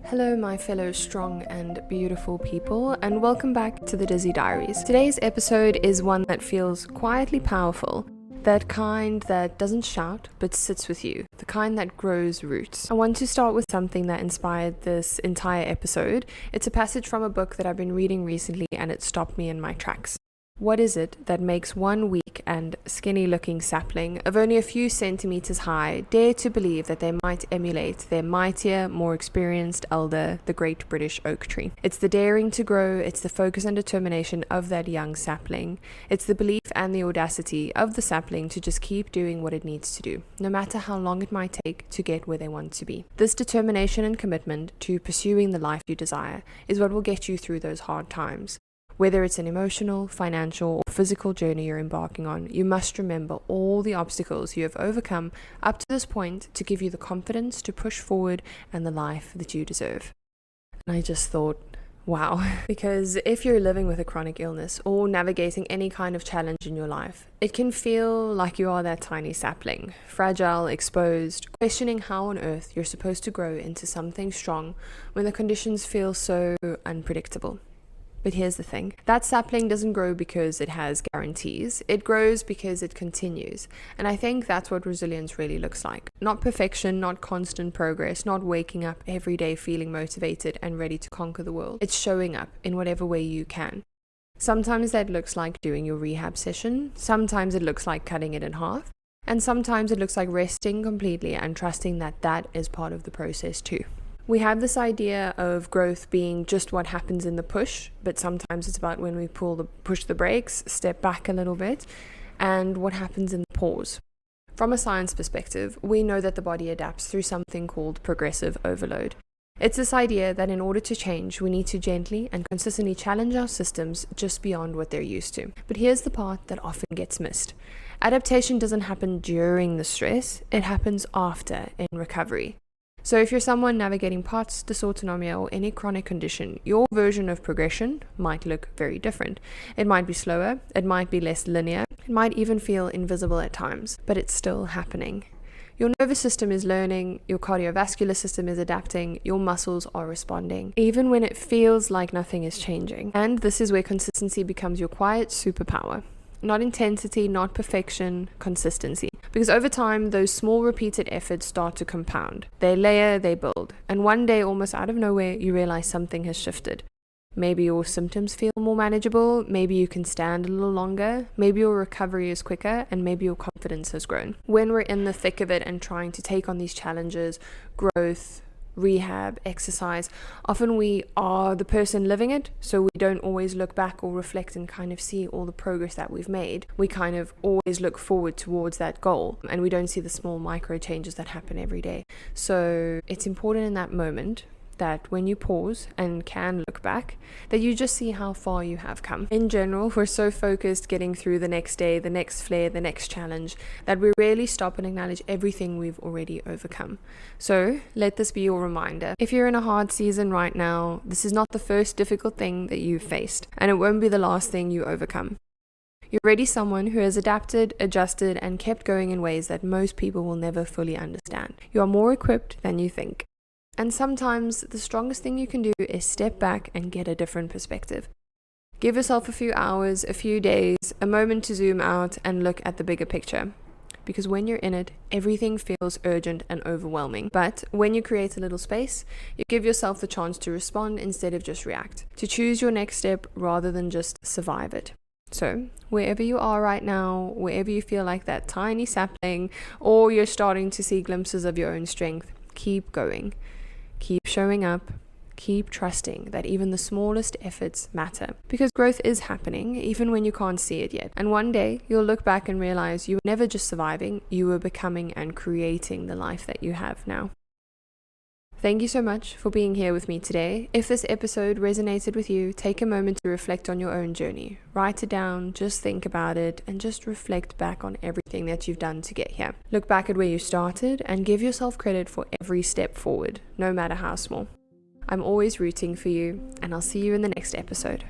Hello my fellow strong and beautiful people, and welcome back to the Dizzy Diaries. Today's episode is one that feels quietly powerful, that kind that doesn't shout but sits with you, the kind that grows roots. I want to start with something that inspired this entire episode. It's a passage from a book that I've been reading recently and it stopped me in my tracks. What is it that makes one weak and skinny-looking sapling of only a few centimeters high dare to believe that they might emulate their mightier, more experienced elder, the great British oak tree? It's the daring to grow, it's the focus and determination of that young sapling. It's the belief and the audacity of the sapling to just keep doing what it needs to do, no matter how long it might take to get where they want to be. This determination and commitment to pursuing the life you desire is what will get you through those hard times. Whether it's an emotional, financial, or physical journey you're embarking on, you must remember all the obstacles you have overcome up to this point to give you the confidence to push forward and the life that you deserve. And I just thought, wow. Because if you're living with a chronic illness or navigating any kind of challenge in your life, it can feel like you are that tiny sapling, fragile, exposed, questioning how on earth you're supposed to grow into something strong when the conditions feel so unpredictable. But here's the thing, that sapling doesn't grow because it has guarantees, it grows because it continues. And I think that's what resilience really looks like. Not perfection, not constant progress, not waking up every day feeling motivated and ready to conquer the world. It's showing up in whatever way you can. Sometimes that looks like doing your rehab session, sometimes it looks like cutting it in half, and sometimes it looks like resting completely and trusting that that is part of the process too. We have this idea of growth being just what happens in the push, but sometimes it's about when we push the brakes, step back a little bit, and what happens in the pause. From a science perspective, we know that the body adapts through something called progressive overload. It's this idea that in order to change, we need to gently and consistently challenge our systems just beyond what they're used to. But here's the part that often gets missed. Adaptation doesn't happen during the stress, it happens after, in recovery. So if you're someone navigating POTS, dysautonomia, or any chronic condition, your version of progression might look very different. It might be slower, it might be less linear, it might even feel invisible at times, but it's still happening. Your nervous system is learning, your cardiovascular system is adapting, your muscles are responding, even when it feels like nothing is changing. And this is where consistency becomes your quiet superpower. Not intensity, not perfection, consistency. Because over time, those small repeated efforts start to compound. They layer, they build. And one day, almost out of nowhere, you realize something has shifted. Maybe your symptoms feel more manageable, maybe you can stand a little longer, maybe your recovery is quicker, and maybe your confidence has grown. When we're in the thick of it and trying to take on these challenges, growth, rehab, exercise, often we are the person living it, so we don't always look back or reflect and kind of see all the progress that we've made. We kind of always look forward towards that goal, and we don't see the small micro changes that happen every day. So it's important in that moment that when you pause and can look back, that you just see how far you have come. In general, we're so focused getting through the next day, the next flare, the next challenge, that we rarely stop and acknowledge everything we've already overcome. So let this be your reminder. If you're in a hard season right now, this is not the first difficult thing that you've faced, and it won't be the last thing you overcome. You're already someone who has adapted, adjusted, and kept going in ways that most people will never fully understand. You are more equipped than you think. And sometimes the strongest thing you can do is step back and get a different perspective. Give yourself a few hours, a few days, a moment to zoom out and look at the bigger picture. Because when you're in it, everything feels urgent and overwhelming. But when you create a little space, you give yourself the chance to respond instead of just react. To choose your next step rather than just survive it. So, wherever you are right now, wherever you feel like that tiny sapling, or you're starting to see glimpses of your own strength, keep going. Keep showing up, keep trusting that even the smallest efforts matter. Because growth is happening, even when you can't see it yet. And one day, you'll look back and realize you were never just surviving, you were becoming and creating the life that you have now. Thank you so much for being here with me today. If this episode resonated with you, take a moment to reflect on your own journey. Write it down, just think about it, and just reflect back on everything that you've done to get here. Look back at where you started and give yourself credit for every step forward, no matter how small. I'm always rooting for you, and I'll see you in the next episode.